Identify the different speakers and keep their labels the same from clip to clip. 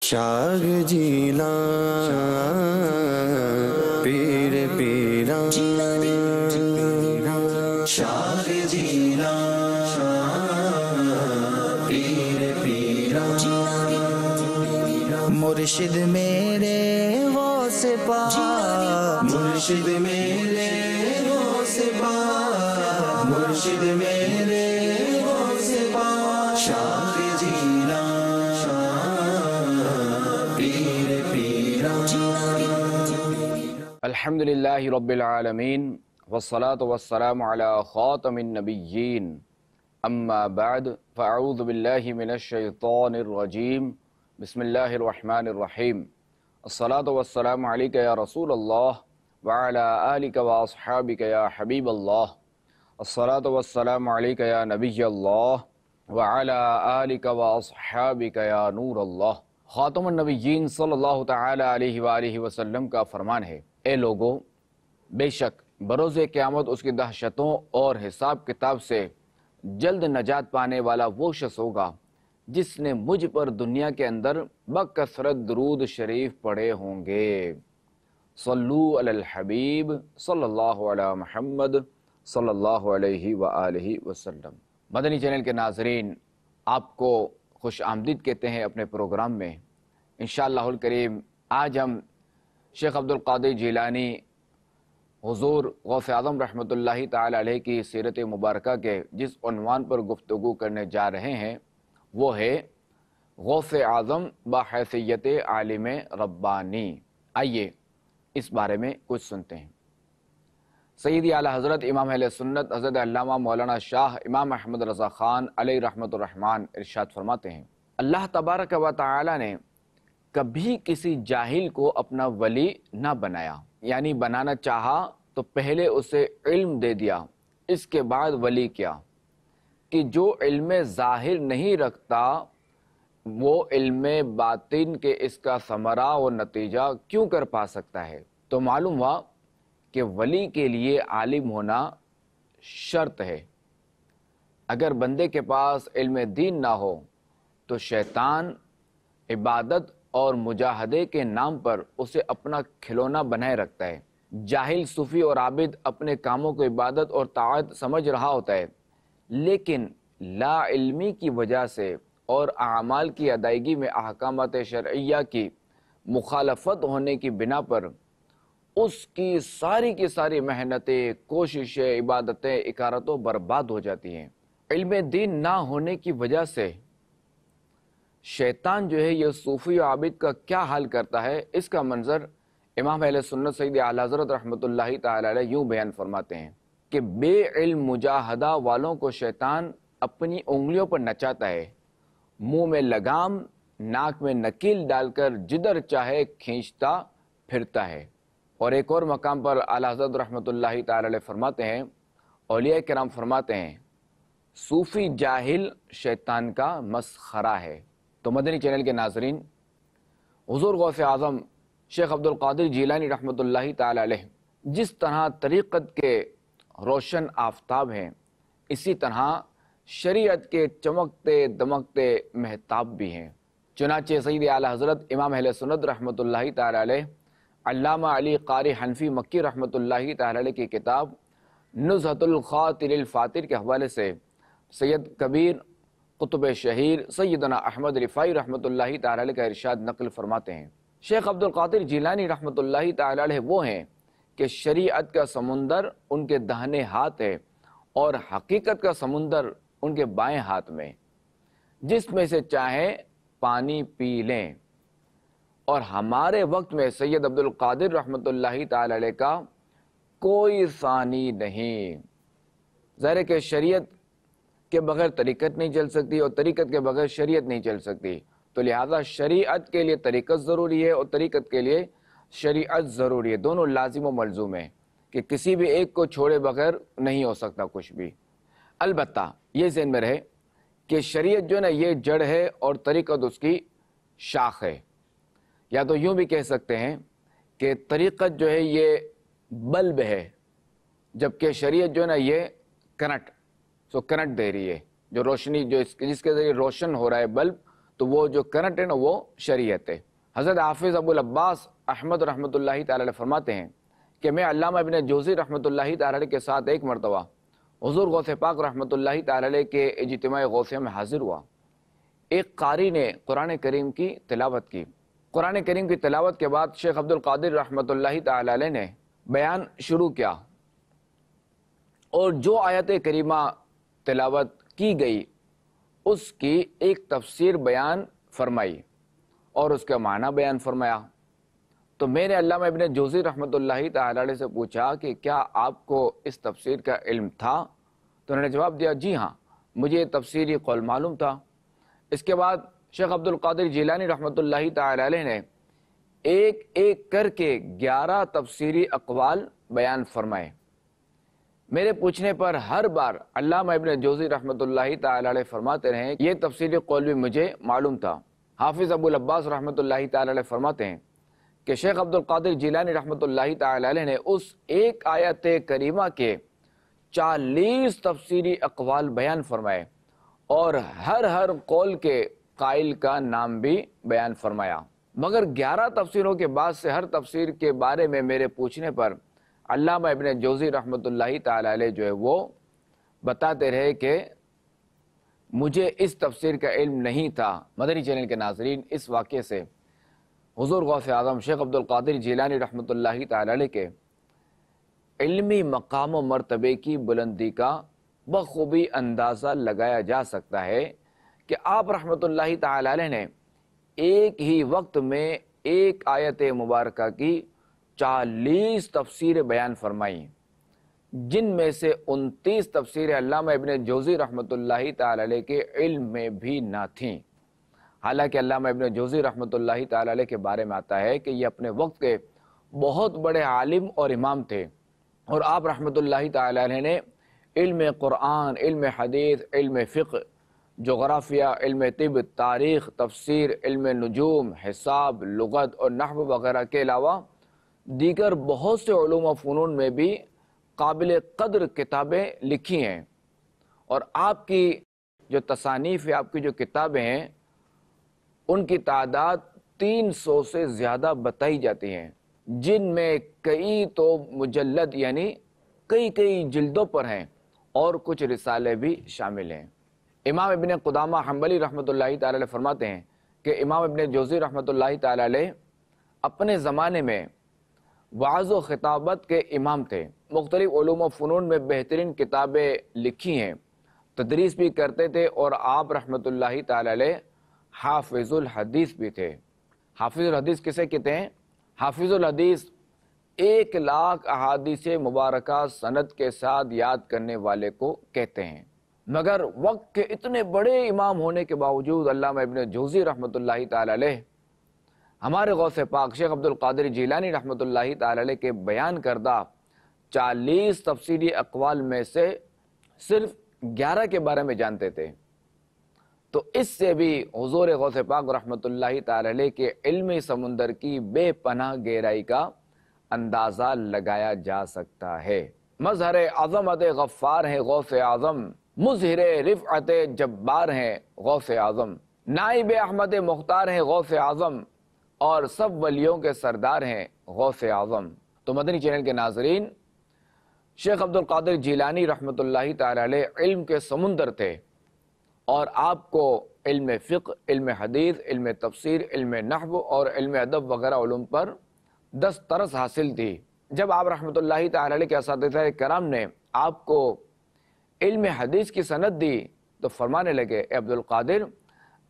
Speaker 1: شاہ جیلان پیر پیران، شاہ جیلان پیر پیران، مرشد میرے غوث پاک، مرشد میرے غوث پاک، مرشد میرے غوث پاک، شاہ جیلان پیر پیران۔
Speaker 2: الحمدللہ رب العالمین والصلاة والسلام علی خاتم النبیین، اما بعد فاعوذ باللہ من الشیطان الرجیم، بسم اللہ الرحمن الرحیم، الصلاة والسلام علیکہ یا رسول اللہ وعلی آلک واصحابک یا حبیب اللہ، الصلاة والسلام علیکہ یا نبی اللہ وعلی آلک واصحابک یا نور اللہ۔ خاتم النبیین صلی اللہ تعالی علیہ وآلہ وسلم کا فرمان ہے، اے لوگو، بے شک بروز قیامت اس کی دہشتوں اور حساب کتاب سے جلد نجات پانے والا وہ شخص ہوگا جس نے مجھ پر دنیا کے اندر بکثرت درود شریف پڑھے ہوں گے۔ صلو علی الحبیب صلی اللہ علی محمد صلی اللہ علیہ وآلہ وسلم۔ مدنی چینل کے ناظرین، آپ کو خوش آمدید کہتے ہیں اپنے پروگرام میں۔ انشاءاللہ الکریم آج ہم شیخ عبدالقادر جیلانی حضور غوث اعظم رحمۃ اللہ تعالی علیہ کی سیرت مبارکہ کے جس عنوان پر گفتگو کرنے جا رہے ہیں وہ ہے غوث اعظم بحیثیت عالم ربانی۔ آئیے اس بارے میں کچھ سنتے ہیں۔ سیدی اعلیٰ حضرت امام اہل سنت حضرت علامہ مولانا شاہ امام احمد رضا خان علیہ رحمۃ الرحمن ارشاد فرماتے ہیں، اللہ تبارک و تعالی نے کبھی کسی جاہل کو اپنا ولی نہ بنایا، یعنی بنانا چاہا تو پہلے اسے علم دے دیا، اس کے بعد ولی کیا، کہ جو علم ظاہر نہیں رکھتا وہ علم باطن کے اس کا ثمرہ و نتیجہ کیوں کر پا سکتا ہے؟ تو معلوم ہوا کہ ولی کے لیے عالم ہونا شرط ہے۔ اگر بندے کے پاس علم دین نہ ہو تو شیطان عبادت اور مجاہدے کے نام پر اسے اپنا کھلونا بنائے رکھتا ہے۔ جاہل صوفی اور عابد اپنے کاموں کو عبادت اور طاعت سمجھ رہا ہوتا ہے، لیکن لا علمی کی وجہ سے اور اعمال کی ادائیگی میں احکامات شرعیہ کی مخالفت ہونے کی بنا پر اس کی ساری محنتیں، کوششیں، عبادتیں، اکارتوں برباد ہو جاتی ہیں۔ علم دین نہ ہونے کی وجہ سے شیطان جو ہے یہ صوفی و عابد کا کیا حال کرتا ہے، اس کا منظر امام اہل سنت سید اعلیٰ حضرت رحمۃ اللہ تعالی علیہ یوں بیان فرماتے ہیں کہ بے علم مجاہدہ والوں کو شیطان اپنی انگلیوں پر نچاتا ہے، منہ میں لگام، ناک میں نکیل ڈال کر جدھر چاہے کھینچتا پھرتا ہے۔ اور ایک اور مقام پر اعلیٰ حضرت رحمۃ اللہ تعالی علیہ فرماتے ہیں، اولیاء کرام فرماتے ہیں، صوفی جاہل شیطان کا مسخرہ ہے۔ تو مدنی چینل کے ناظرین، حضور غوث اعظم شیخ عبدالقادر جیلانی رحمۃ اللہ تعالی علیہ جس طرح طریقت کے روشن آفتاب ہیں، اسی طرح شریعت کے چمکتے دمکتے مہتاب بھی ہیں۔ چنانچہ سید اعلیٰ حضرت امام اہل سنت رحمۃ اللہ تعالی علیہ علامہ علی قاری حنفی مکی رحمۃ اللہ تعالی علیہ کی کتاب نزہۃ الخاطر الفاتر کے حوالے سے سید کبیر قطب شہیر سیدنا احمد رفاعی رحمۃ اللہ تعالی علیہ کا ارشاد نقل فرماتے ہیں، شیخ عبدالقادر جیلانی رحمۃ اللہ تعالی علیہ وہ ہیں کہ شریعت کا سمندر ان کے داہنے ہاتھ ہے اور حقیقت کا سمندر ان کے بائیں ہاتھ میں، جس میں سے چاہیں پانی پی لیں۔ اور ہمارے وقت میں سید عبدالقادر رحمۃ اللہ تعالی علیہ کا کوئی ثانی نہیں۔ ظاہر ہے کہ شریعت کے بغیر طریقت نہیں چل سکتی اور طریقت کے بغیر شریعت نہیں چل سکتی، تو لہذا شریعت کے لیے طریقت ضروری ہے اور طریقت کے لیے شریعت ضروری ہے، دونوں لازم و ملزوم ہیں کہ کسی بھی ایک کو چھوڑے بغیر نہیں ہو سکتا کچھ بھی۔ البتہ یہ ذہن میں رہے کہ شریعت جو ہے نا یہ جڑ ہے اور طریقت اس کی شاخ ہے، یا تو یوں بھی کہہ سکتے ہیں کہ طریقت جو ہے یہ بلب ہے، جبکہ شریعت جو ہے نا یہ کرنٹ دے رہی ہے، جو روشنی جو جس کے ذریعے روشن ہو رہا ہے بلب، تو وہ جو کرنٹ ہے نا وہ شریعت ہے۔ حضرت حافظ ابو العباس احمد رحمۃ اللہ تعالی علیہ فرماتے ہیں کہ میں علامہ ابن جوزی رحمۃ اللہ تعالی علیہ کے ساتھ ایک مرتبہ حضور غوث پاک رحمۃ اللہ تعالی علیہ کے اجتماع غوثیہ میں حاضر ہوا۔ ایک قاری نے قرآن کریم کی تلاوت کی۔ قرآن کریم کی تلاوت کے بعد شیخ عبد القادر رحمۃ اللہ تعالی علیہ نے بیان شروع کیا، اور جو آیت کریمہ تلاوت کی گئی اس کی ایک تفسیر بیان فرمائی اور اس کا معنی بیان فرمایا۔ تو میں نے علامہ ابن جوزی رحمۃ اللہ تعالی علیہ سے پوچھا کہ کیا آپ کو اس تفسیر کا علم تھا؟ تو انہوں نے جواب دیا جی ہاں، مجھے تفسیری قول معلوم تھا۔ اس کے بعد شیخ عبد القادر جیلانی رحمۃ اللہ تعالی علیہ نے ایک ایک کر کے 11 تفسیری اقوال بیان فرمائے۔ میرے پوچھنے پر ہر بار علامہ ابن جوزی رحمۃ اللہ تعالی علیہ فرماتے رہے یہ تفسیری قول بھی مجھے معلوم تھا۔ حافظ ابو العباس رحمۃ اللہ تعالی علیہ فرماتے ہیں کہ شیخ عبد القادر جیلانی رحمۃ اللہ تعالی علیہ نے اس ایک آیت کریمہ کے 40 تفسیری اقوال بیان فرمائے اور ہر قول کے قائل کا نام بھی بیان فرمایا۔ مگر 11 تفسیروں کے بعد سے ہر تفسیر کے بارے میں میرے پوچھنے پر علامہ ابن جوزی رحمۃ اللہ تعالی علیہ جو ہے وہ بتاتے رہے کہ مجھے اس تفسیر کا علم نہیں تھا۔ مدنی چینل کے ناظرین، اس واقعے سے حضور غوث اعظم شیخ عبد القادر جیلانی رحمۃ اللہ تعالی علیہ کے علمی مقام و مرتبے کی بلندی کا بخوبی اندازہ لگایا جا سکتا ہے کہ آپ رحمۃ اللہ تعالی علیہ نے ایک ہی وقت میں ایک آیت مبارکہ کی 40 تفسیر بیان فرمائیں، جن میں سے 29 تفسیر علامہ ابن جوزی رحمۃ اللہ تعالی علیہ کے علم میں بھی نہ تھیں۔ حالانکہ علامہ ابن جوزی رحمۃ اللہ تعالی علیہ کے بارے میں آتا ہے کہ یہ اپنے وقت کے بہت بڑے عالم اور امام تھے، اور آپ رحمۃ اللہ تعالی علیہ نے علم قرآن، علم حدیث، علم فقہ، جغرافیہ، علم طب، تاریخ، تفسیر، علم نجوم، حساب، لغت اور نحو وغیرہ کے علاوہ دیگر بہت سے علوم و فنون میں بھی قابل قدر کتابیں لکھی ہیں، اور آپ کی جو تصانیف ہے، آپ کی جو کتابیں ہیں، ان کی تعداد 300 سے زیادہ بتائی جاتی ہیں، جن میں کئی تو مجلد یعنی کئی جلدوں پر ہیں، اور کچھ رسالے بھی شامل ہیں۔ امام ابن قدامہ حنبلی رحمۃ اللہ تعالی علیہ فرماتے ہیں کہ امام ابن جوزی رحمۃ اللہ تعالی علیہ اپنے زمانے میں وعظ و خطابت کے امام تھے، مختلف علوم و فنون میں بہترین کتابیں لکھی ہیں، تدریس بھی کرتے تھے، اور آپ رحمۃ اللہ تعالی علیہ حافظ الحدیث بھی تھے۔ حافظ الحدیث کسے کہتے ہیں؟ حافظ الحدیث 1,00,000 احادیث مبارکہ سند کے ساتھ یاد کرنے والے کو کہتے ہیں۔ مگر وقت کے اتنے بڑے امام ہونے کے باوجود علامہ ابن جوزی رحمۃ اللہ تعالی علیہ ہمارے غوث پاک شیخ عبد القادر جیلانی رحمۃ اللہ تعالی علیہ کے بیان کردہ 40 تفسیری اقوال میں سے صرف 11 کے بارے میں جانتے تھے۔ تو اس سے بھی حضور غوث پاک رحمۃ اللہ تعالی علیہ کے علمی سمندر کی بے پناہ گہرائی کا اندازہ لگایا جا سکتا ہے۔ مظہر عظمت غفار ہیں غوث اعظم، مظہر رفعت جبار ہیں غوث اعظم، نائب احمد مختار ہیں غوث اعظم، اور سب ولیوں کے سردار ہیں غوث اعظم۔ تو مدنی چینل کے ناظرین، شیخ عبد القادر جیلانی رحمۃ اللہ تعالی علیہ علم کے سمندر تھے، اور آپ کو علم فقہ، علم حدیث، علم تفسیر، علم نحو اور علم ادب وغیرہ علوم پر دسترس حاصل تھی۔ جب آپ رحمۃ اللہ تعالی علیہ کے اساتذہ کرام نے آپ کو علم حدیث کی سند دی تو فرمانے لگے، اے عبد القادر،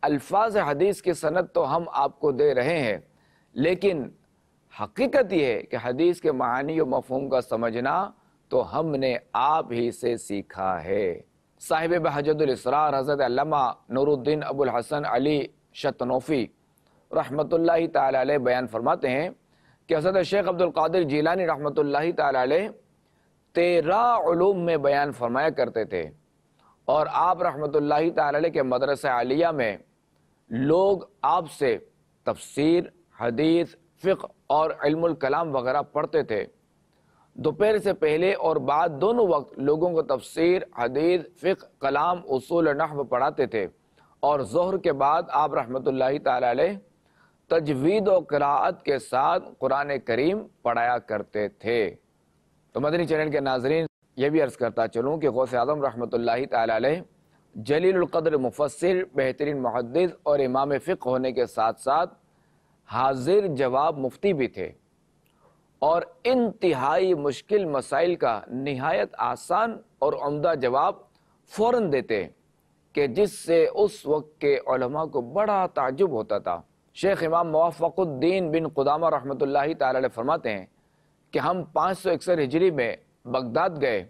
Speaker 2: الفاظ حدیث کی سند تو ہم آپ کو دے رہے ہیں، لیکن حقیقت یہ ہے کہ حدیث کے معانی و مفہوم کا سمجھنا تو ہم نے آپ ہی سے سیکھا ہے۔ صاحب بہجت الاسرار حضرت علامہ نور الدین ابو الحسن علی شتنوفی رحمۃ اللہ تعالی علیہ بیان فرماتے ہیں کہ حضرت شیخ عبد القادر جیلانی رحمۃ اللہ تعالی علیہ 13 علوم میں بیان فرمایا کرتے تھے، اور آپ رحمۃ اللہ تعالی علیہ کے مدرسہ عالیہ میں لوگ آپ سے تفسیر، حدیث، فقہ اور علم الکلام وغیرہ پڑھتے تھے۔ دوپہر سے پہلے اور بعد دونوں وقت لوگوں کو تفسیر، حدیث، فقہ، کلام، اصول نحو پڑھاتے تھے، اور ظہر کے بعد آپ رحمۃ اللہ تعالی علیہ تجوید و قراءت کے ساتھ قرآن کریم پڑھایا کرتے تھے۔ تو مدنی چینل کے ناظرین، یہ بھی عرض کرتا چلوں کہ غوث اعظم رحمۃ اللہ تعالی علیہ جلیل القدر مفسر، بہترین محدث اور امام فقہ ہونے کے ساتھ ساتھ حاضر جواب مفتی بھی تھے، اور انتہائی مشکل مسائل کا نہایت آسان اور عمدہ جواب فوراً دیتے کہ جس سے اس وقت کے علماء کو بڑا تعجب ہوتا تھا۔ شیخ امام موفق الدین بن قدامہ رحمۃ اللہ تعالی علیہ فرماتے ہیں کہ ہم 561 ہجری میں بغداد گئے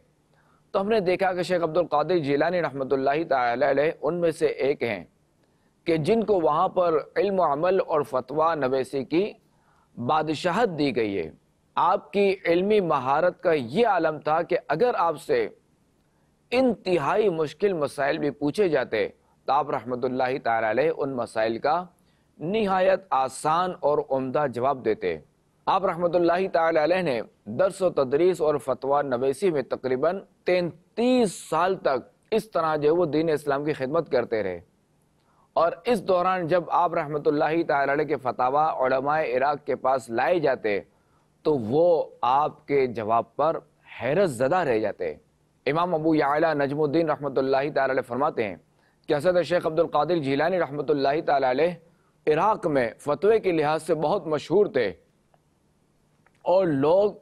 Speaker 2: تو ہم نے دیکھا کہ شیخ عبد القادر جیلانی رحمۃ اللہ تعالی علیہ ان میں سے ایک ہیں کہ جن کو وہاں پر علم و عمل اور فتویٰ نویسی کی بادشاہت دی گئی ہے۔ آپ کی علمی مہارت کا یہ عالم تھا کہ اگر آپ سے انتہائی مشکل مسائل بھی پوچھے جاتے تو آپ رحمۃ اللہ تعالی علیہ ان مسائل کا نہایت آسان اور عمدہ جواب دیتے۔ آپ رحمۃ اللہ تعالی علیہ نے درس و تدریس اور فتویٰ نویسی میں تقریباً 33 سال تک اس طرح جو وہ دین اسلام کی خدمت کرتے رہے، اور اس دوران جب آپ رحمۃ اللہ تعالی علیہ کے فتاویٰ علماء عراق کے پاس لائے جاتے تو وہ آپ کے جواب پر حیرت زدہ رہ جاتے۔ امام ابو یعلا نجم الدین رحمۃ اللہ تعالی علیہ فرماتے ہیں کہ حضرت شیخ عبد القادر جیلانی رحمۃ اللہ تعالی علیہ عراق میں فتوے کے لحاظ سے بہت مشہور تھے، اور لوگ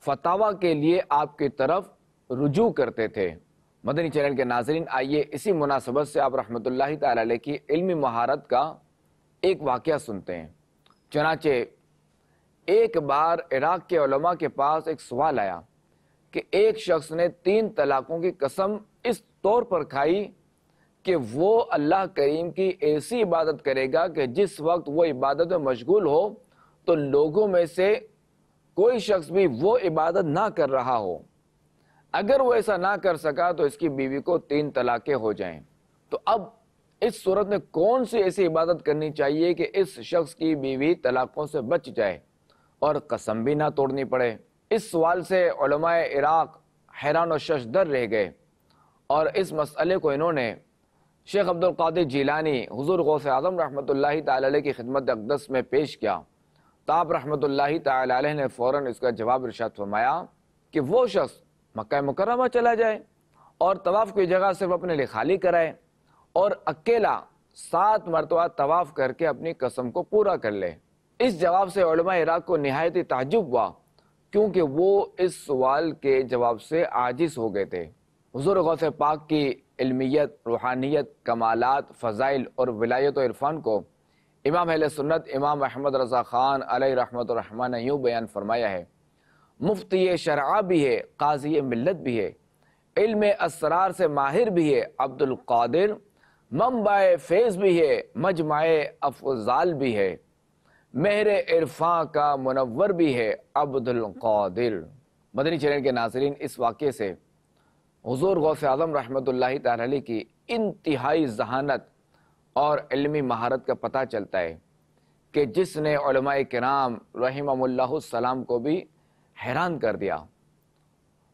Speaker 2: فتاویٰ کے لیے آپ کی طرف رجوع کرتے تھے۔ مدنی چینل کے ناظرین، آئیے اسی مناسبت سے آپ رحمۃ اللہ تعالی علیہ کی علمی مہارت کا ایک واقعہ سنتے ہیں۔ چنانچہ ایک بار عراق کے علماء کے پاس ایک سوال آیا کہ ایک شخص نے 3 طلاقوں کی قسم اس طور پر کھائی کہ وہ اللہ کریم کی ایسی عبادت کرے گا کہ جس وقت وہ عبادت میں مشغول ہو تو لوگوں میں سے کوئی شخص بھی وہ عبادت نہ کر رہا ہو۔ اگر وہ ایسا نہ کر سکا تو اس کی بیوی کو 3 طلاقیں ہو جائیں۔ تو اب اس صورت میں کون سی ایسی عبادت کرنی چاہیے کہ اس شخص کی بیوی طلاقوں سے بچ جائے اور قسم بھی نہ توڑنی پڑے؟ اس سوال سے علماء عراق حیران و ششدر رہ گئے، اور اس مسئلے کو انہوں نے شیخ عبد القادر جیلانی حضور غوث اعظم رحمۃ اللہ تعالی علیہ کی خدمت اقدس میں پیش کیا تو آپ رحمۃ اللہ تعالی علیہ نے فوراً اس کا جواب ارشاد فرمایا کہ وہ شخص مکہ مکرمہ چلا جائے اور طواف کی جگہ صرف اپنے لیے خالی کرائے اور اکیلا 7 مرتبہ طواف کر کے اپنی قسم کو پورا کر لے۔ اس جواب سے علماء عراق کو نہایت ہی تعجب ہوا، کیونکہ وہ اس سوال کے جواب سے عاجز ہو گئے تھے۔ حضور غوث پاک کی علمیت، روحانیت، کمالات، فضائل اور ولایت و عرفان کو امام اہل سنت امام احمد رضا خان علیہ رحمۃ الرحمٰن نے یوں بیان فرمایا ہے: مفتی شرع بھی ہے، قاضی ملت بھی ہے، علم اسرار سے ماہر بھی ہے عبد القادر، منبع فیض بھی ہے، مجمع افضال بھی ہے، مہر عرفاں کا منور بھی ہے عبد القادر۔ مدنی چینل کے ناظرین، اس واقعے سے حضور غوث اعظم رحمۃ اللہ تعالی علیہ کی انتہائی ذہانت اور علمی مہارت کا پتہ چلتا ہے کہ جس نے علماء کرام رحمہم اللہ السلام کو بھی حیران کر دیا۔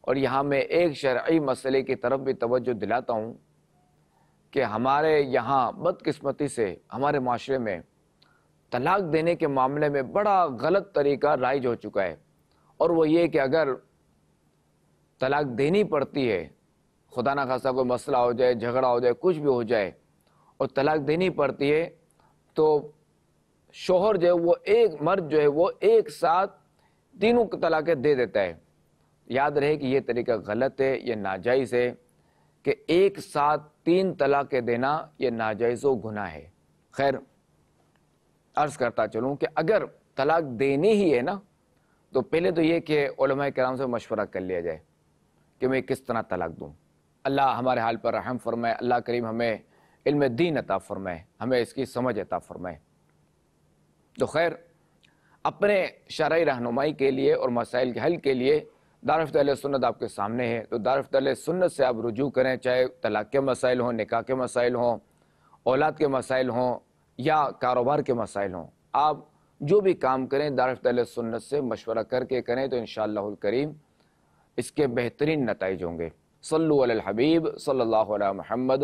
Speaker 2: اور یہاں میں ایک شرعی مسئلے کی طرف بھی توجہ دلاتا ہوں کہ ہمارے یہاں بدقسمتی سے ہمارے معاشرے میں طلاق دینے کے معاملے میں بڑا غلط طریقہ رائج ہو چکا ہے، اور وہ یہ کہ اگر طلاق دینی پڑتی ہے، خدا نہ خواستہ کوئی مسئلہ ہو جائے، جھگڑا ہو جائے، کچھ بھی ہو جائے اور طلاق دینی پڑتی ہے، تو شوہر جو ہے وہ مرد جو ہے وہ ایک ساتھ تینوں طلاقیں دے دیتا ہے۔ یاد رہے کہ یہ طریقہ غلط ہے، یہ ناجائز ہے کہ ایک ساتھ 3 طلاقیں دینا یہ ناجائز و گناہ ہے۔ خیر، عرض کرتا چلوں کہ اگر طلاق دینی ہی ہے نا تو پہلے تو یہ کہ علماء کرام سے مشورہ کر لیا جائے کہ میں کس طرح طلاق دوں۔ اللہ ہمارے حال پر رحم فرمائے، اللہ کریم ہمیں علم دین عطا فرمائے، ہمیں اس کی سمجھ عطا فرمائے۔ تو خیر، اپنے شرعی رہنمائی کے لیے اور مسائل کے حل کے لیے دارالفتہ اہل سنت آپ کے سامنے ہے، تو دارالفتہ اہل سنت سے آپ رجوع کریں، چاہے طلاق کے مسائل ہوں، نکاح کے مسائل ہوں، اولاد کے مسائل ہوں یا کاروبار کے مسائل ہوں۔ آپ جو بھی کام کریں دارالفتہ اہل سنت سے مشورہ کر کے کریں تو انشاءاللہ الکریم اس کے بہترین نتائج ہوں گے۔ صلو علی الحبیب صلی اللہ علیہ محمد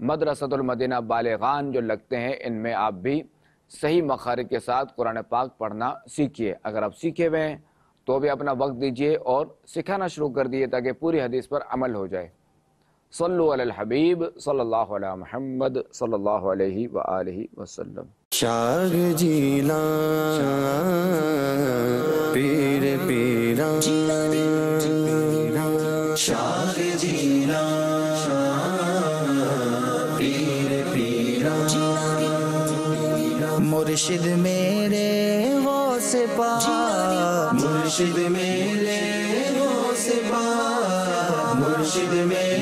Speaker 2: مدرسۃ المدینہ بالغان جو لگتے ہیں ان میں آپ بھی صحیح مخارج کے ساتھ قرآن پاک پڑھنا سیکھیے۔ اگر آپ سیکھے ہوئے ہیں تو بھی اپنا وقت دیجیے اور سکھانا شروع کر دیجیے تاکہ پوری حدیث پر عمل ہو جائے۔ صلو علی الحبیب صلی اللہ علیہ محمد صلی اللہ علیہ وآلہ وسلم۔
Speaker 1: شاہ جیلان پیر پیران، شاہ جیلان پیر پیران، مرشد میرے غوث پاک، مرشد میرے غوث پاک، مرشد میرے